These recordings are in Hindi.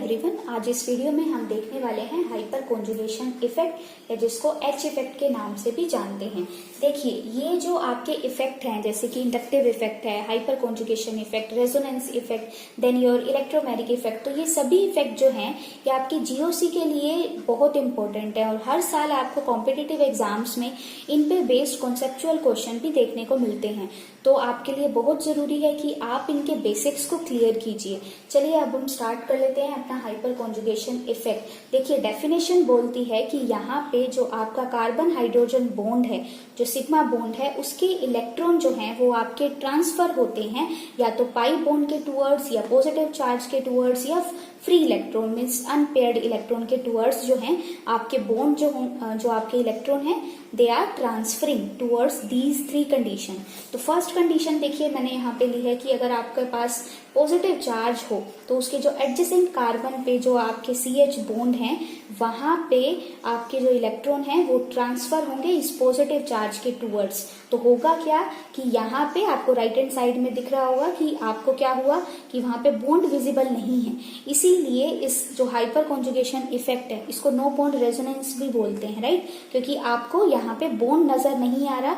एवरीवन, आज इस वीडियो में हम देखने वाले हैं हाइपर कॉन्जुगेशन इफेक्ट या जिसको एच इफेक्ट के नाम से भी जानते हैं। देखिए, ये जो आपके इफेक्ट हैं जैसे कि इंडक्टिव इफेक्ट है, hyperconjugation effect, resonance effect, then your electromagnetic effect, तो ये सभी इफेक्ट जो हैं ये आपके जीओसी के लिए बहुत इंपॉर्टेंट है और हर साल आपको कॉम्पिटिटिव एग्जाम्स में इन पे बेस्ड कॉन्सेप्चुअल क्वेश्चन भी देखने को मिलते हैं। तो आपके लिए बहुत जरूरी है कि आप इनके बेसिक्स को क्लियर कीजिए। चलिए अब हम स्टार्ट कर लेते हैं अपना हाइपर कॉन्जुगेशन इफेक्ट। देखिए, डेफिनेशन बोलती है कि यहाँ पे जो आपका कार्बन हाइड्रोजन बॉन्ड है, जो सिग्मा बॉन्ड है, उसके इलेक्ट्रॉन जो हैं वो आपके ट्रांसफर होते हैं या तो पाई बॉन्ड के टूवर्ड्स या पॉजिटिव चार्ज के टूवर्ड्स या free electron means unpaired electron के टूवर्ड्स जो हैं आपके बॉन्ड जो आपके इलेक्ट्रॉन हैं they are transferring towards these three condition. तो फर्स्ट कंडीशन देखिए मैंने यहाँ पे ली है कि अगर आपके पास पॉजिटिव चार्ज हो तो उसके जो एडजेसेंट कार्बन पे जो आपके CH बॉन्ड हैं वहां पे आपके जो इलेक्ट्रॉन हैं वो ट्रांसफर होंगे इस पॉजिटिव चार्ज के टूवर्ड्स। तो होगा क्या कि यहाँ पे आपको राइट हैंड साइड में दिख रहा होगा कि आपको क्या हुआ कि वहां पे बॉन्ड विजिबल नहीं है। इसीलिए इस जो हाइपर कॉन्जुगेशन इफेक्ट है इसको नो बॉन्ड रेजोनेंस भी बोलते हैं, राइट, क्योंकि आपको यहाँ पे बॉन्ड नजर नहीं आ रहा,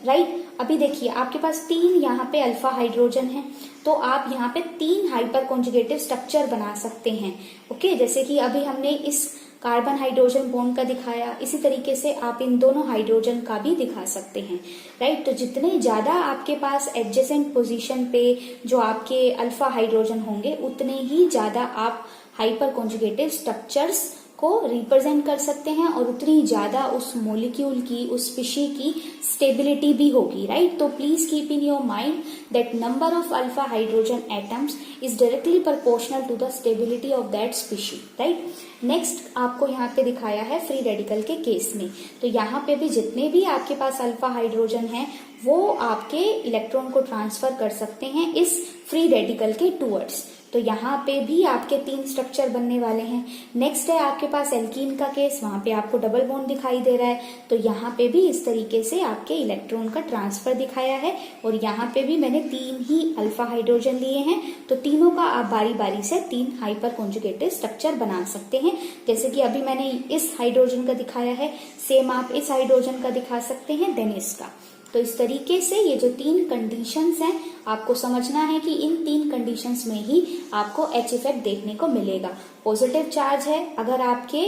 राइट। अभी देखिए आपके पास 3 यहाँ पे अल्फा हाइड्रोजन है तो आप यहाँ पे 3 हाइपर कॉन्जुगेटिव स्ट्रक्चर बना सकते हैं। ओके, जैसे कि अभी हमने इस कार्बन हाइड्रोजन बॉन्ड का दिखाया, इसी तरीके से आप इन दोनों हाइड्रोजन का भी दिखा सकते हैं, राइट। तो जितने ज्यादा आपके पास एडजेसेंट पोजीशन पे जो आपके अल्फा हाइड्रोजन होंगे उतने ही ज्यादा आप हाइपर कॉन्जुगेटिव स्ट्रक्चर्स को रिप्रेजेंट कर सकते हैं और उतनी ज्यादा उस मोलिक्यूल की, उस स्पीशी की स्टेबिलिटी भी होगी, राइट। तो please keep in your mind that number of alpha hydrogen atoms is directly proportional to the stability of that species, right. Next आपको यहाँ पे दिखाया है फ्री रेडिकल के केस में। तो यहाँ पे भी जितने भी आपके पास अल्फा हाइड्रोजन हैं वो आपके इलेक्ट्रॉन को ट्रांसफर कर सकते हैं इस फ्री रेडिकल के टूवर्ड्स। तो यहाँ पे भी आपके 3 स्ट्रक्चर बनने वाले हैं। नेक्स्ट है आपके पास एल्कीन का केस, वहां पे आपको डबल बॉन्ड दिखाई दे रहा है तो यहाँ पे भी इस तरीके से आपके इलेक्ट्रॉन का ट्रांसफर दिखाया है और यहाँ पे भी मैंने 3 ही अल्फा हाइड्रोजन लिए हैं तो तीनों का आप बारी बारी से 3 हाइपर कॉन्जुगेटिव स्ट्रक्चर बना सकते हैं। जैसे कि अभी मैंने इस हाइड्रोजन का दिखाया है, सेम आप इस हाइड्रोजन का दिखा सकते हैं, देन इसका। तो इस तरीके से ये जो 3 कंडीशंस हैं आपको समझना है कि इन 3 कंडीशंस में ही आपको एच इफेक्ट देखने को मिलेगा। पॉजिटिव चार्ज है अगर आपके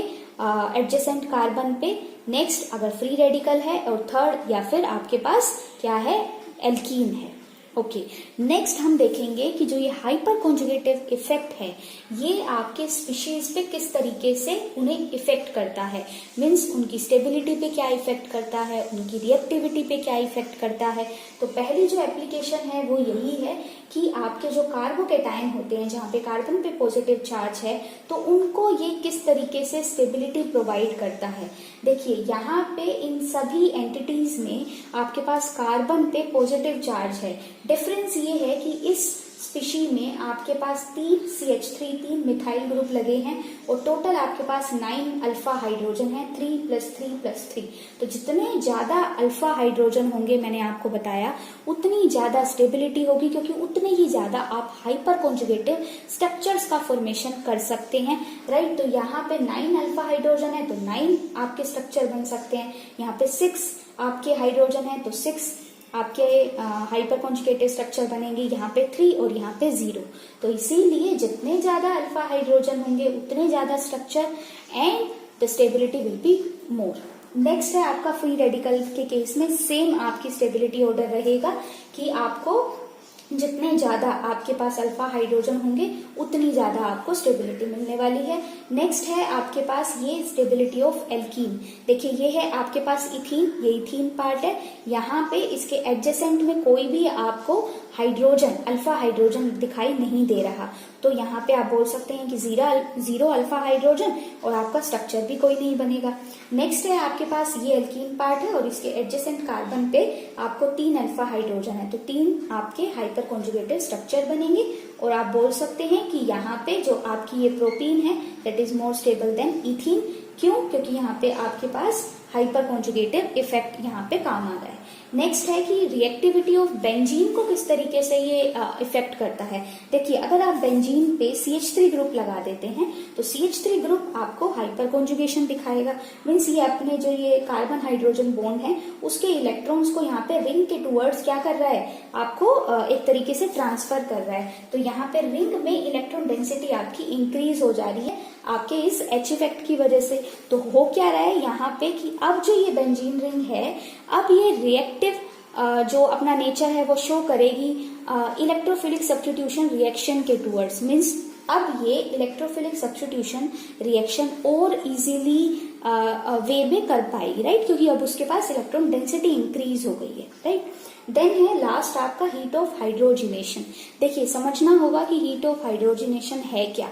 एडजेसेंट कार्बन पे, नेक्स्ट अगर फ्री रेडिकल है और थर्ड या फिर आपके पास क्या है, एल्कीन है। ओके, नेक्स्ट हम देखेंगे कि जो ये हाइपर कॉन्जुगेटिव इफेक्ट है ये आपके स्पीशीज पे किस तरीके से उन्हें इफेक्ट करता है, मीन्स उनकी स्टेबिलिटी पे क्या इफेक्ट करता है, उनकी रिएक्टिविटी पे क्या इफेक्ट करता है। तो पहली जो एप्लीकेशन है वो यही है कि आपके जो कार्बोकेटायन होते हैं जहाँ पे कार्बन पे पॉजिटिव चार्ज है तो उनको ये किस तरीके से स्टेबिलिटी प्रोवाइड करता है। देखिए यहाँ पे इन सभी एंटिटीज में आपके पास कार्बन पे पॉजिटिव चार्ज है। डिफरेंस ये है कि इस स्पीशी में आपके पास 3 CH3 3 मिथाइल ग्रुप लगे हैं और टोटल आपके पास 9 अल्फा हाइड्रोजन है, 3 + 3 + 3। तो जितने ज्यादा अल्फा हाइड्रोजन होंगे मैंने आपको बताया उतनी ज्यादा स्टेबिलिटी होगी क्योंकि उतने ही ज्यादा आप हाइपर कॉन्जुगेटिव स्ट्रक्चर्स का फॉर्मेशन कर सकते हैं, राइट। तो यहाँ पे 9 अल्फा हाइड्रोजन है तो 9 आपके स्ट्रक्चर बन सकते हैं, यहाँ पे 6 आपके हाइड्रोजन है तो 6 आपके हाइपर कॉन्जुगेटिव स्ट्रक्चर बनेंगे, यहाँ पे 3 और यहाँ पे 0। तो इसीलिए जितने ज्यादा अल्फा हाइड्रोजन होंगे उतने ज्यादा structure and the stability will be more. Next है आपका फ्री रेडिकल के केस में सेम आपकी स्टेबिलिटी ऑर्डर रहेगा कि आपको जितने ज्यादा आपके पास अल्फा हाइड्रोजन होंगे उतनी ज्यादा आपको स्टेबिलिटी मिलने वाली है। नेक्स्ट है आपके पास ये स्टेबिलिटी ऑफ एल्कीन। देखिए ये है आपके पास इथीन, ये इथीन पार्ट है, यहाँ पे इसके एडजेसेंट में कोई भी आपको हाइड्रोजन अल्फा हाइड्रोजन दिखाई नहीं दे रहा तो यहाँ पे आप बोल सकते हैं कि 0 अल्फा हाइड्रोजन और आपका स्ट्रक्चर भी कोई नहीं बनेगा। नेक्स्ट है आपके पास ये एल्कीन पार्ट है और इसके एडजेसेंट कार्बन पे आपको 3 अल्फा हाइड्रोजन है तो 3 आपके हाइपर कॉन्जुगेटिव स्ट्रक्चर बनेंगे और आप बोल सकते हैं कि यहाँ पे जो आपकी ये प्रोटीन है that is more stable then ethene. क्यों? क्योंकि यहाँ पे आपके पास हाइपर कॉन्जुगेटिव इफेक्ट यहाँ पे काम आ रहा है। नेक्स्ट है कि रिएक्टिविटी ऑफ बेंजीन को किस तरीके से ये इफेक्ट करता है। देखिए, अगर आप बेंजीन पे CH3 ग्रुप लगा देते हैं तो CH3 ग्रुप आपको हाइपर कॉन्जुगेशन दिखाएगा। मीन्स ये अपने जो ये कार्बन हाइड्रोजन बॉन्ड है उसके इलेक्ट्रॉन्स को यहाँ पे रिंग के टूवर्ड्स क्या कर रहा है, आपको एक तरीके से ट्रांसफर कर रहा है। तो यहाँ पे रिंग में इलेक्ट्रॉन डेंसिटी आपकी इंक्रीज हो जा रही है आपके इस H इफेक्ट की वजह से। तो हो क्या रहा है यहाँ पे कि अब जो ये बेंजीन रिंग है, अब ये रिएक्टिव जो अपना नेचर है वो शो करेगी इलेक्ट्रोफिलिक सब्स्टिट्यूशन रिएक्शन के टूवर्ड्स। मीन्स अब ये इलेक्ट्रोफिलिक सब्स्टिट्यूशन रिएक्शन और इजीली वे में कर पाएगी, राइट, क्योंकि अब उसके पास इलेक्ट्रॉन डेंसिटी इंक्रीज हो गई है, राइट। देन है लास्ट आपका हीट ऑफ हाइड्रोजिनेशन। देखिए, समझना होगा कि हीट ऑफ हाइड्रोजिनेशन है क्या।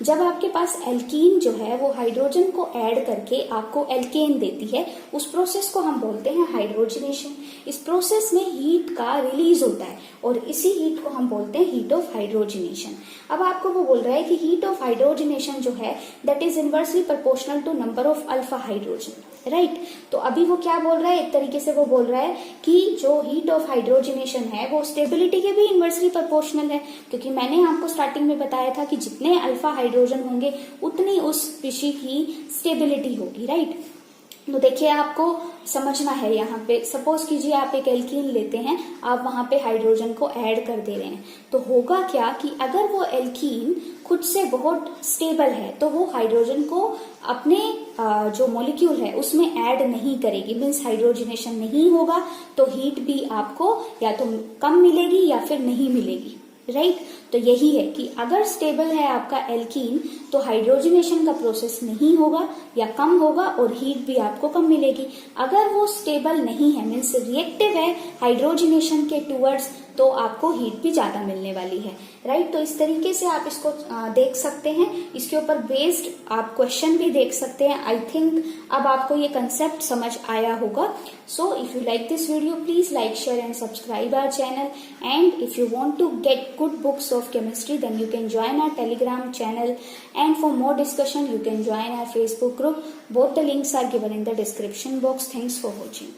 जब आपके पास एल्कीन जो है वो हाइड्रोजन को ऐड करके आपको एल्केन देती है, उस प्रोसेस को हम बोलते हैं हाइड्रोजिनेशन। इस प्रोसेस में हीट का रिलीज होता है और इसी हीट को हम बोलते हैं हीट ऑफ हाइड्रोजिनेशन। अब आपको वो बोल रहा है कि हीट ऑफ हाइड्रोजिनेशन जो है that is inversely proportional to number of alpha hydrogen, right. तो अभी वो क्या बोल रहा है, एक तरीके से वो बोल रहा है कि जो हीट ऑफ हाइड्रोजिनेशन है वो स्टेबिलिटी के भी इनवर्सली प्रोपोर्शनल है, क्योंकि मैंने आपको स्टार्टिंग में बताया था कि जितने अल्फा हाइड्रोजन होंगे उतनी उस स्पीशी की स्टेबिलिटी होगी, राइट। तो देखिए, आपको समझना है यहाँ पे, सपोज कीजिए आप एक एल्कीन लेते हैं, आप वहां पे हाइड्रोजन को ऐड कर दे रहे हैं, तो होगा क्या कि अगर वो एल्कीन खुद से बहुत स्टेबल है तो वो हाइड्रोजन को अपने जो मॉलिक्यूल है उसमें ऐड नहीं करेगी। मीन्स हाइड्रोजिनेशन नहीं होगा तो हीट भी आपको या तो कम मिलेगी या फिर नहीं मिलेगी, राइट। तो यही है कि अगर स्टेबल है आपका एल्कीन तो हाइड्रोजिनेशन का प्रोसेस नहीं होगा या कम होगा और हीट भी आपको कम मिलेगी। अगर वो स्टेबल नहीं है, मीन्स रिएक्टिव है हाइड्रोजिनेशन के टूवर्ड्स, तो आपको हीट भी ज्यादा मिलने वाली है, राइट। तो इस तरीके से आप इसको देख सकते हैं, इसके ऊपर बेस्ड आप क्वेश्चन भी देख सकते हैं। आई थिंक अब आपको ये कंसेप्ट समझ आया होगा। So if you like this video, please like, share and subscribe our channel, and if you want to get good books of chemistry, then you can join our Telegram channel, and for more discussion you can join our Facebook group. Both the links are given in the description box. Thanks for watching.